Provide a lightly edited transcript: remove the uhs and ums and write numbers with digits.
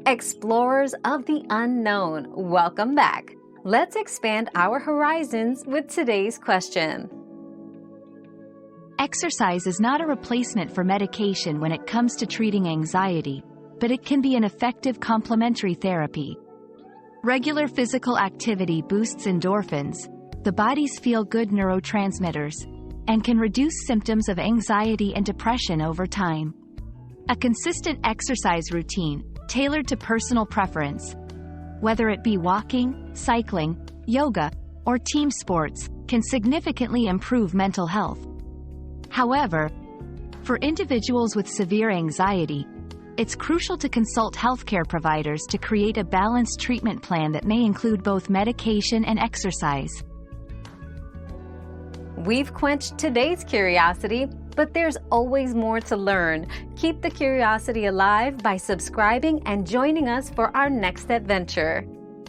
Explorers of the unknown, welcome back. Let's expand our horizons with today's question. Exercise is not a replacement for medication when it comes to treating anxiety, but it can be an effective complementary therapy. Regular physical activity boosts endorphins, the body's feel-good neurotransmitters, and can reduce symptoms of anxiety and depression over time. A consistent exercise routine, tailored to personal preference, whether it be walking, cycling, yoga, or team sports, can significantly improve mental health. However, for individuals with severe anxiety, it's crucial to consult healthcare providers to create a balanced treatment plan that may include both medication and exercise. We've quenched today's curiosity, but there's always more to learn. Keep the curiosity alive by subscribing and joining us for our next adventure.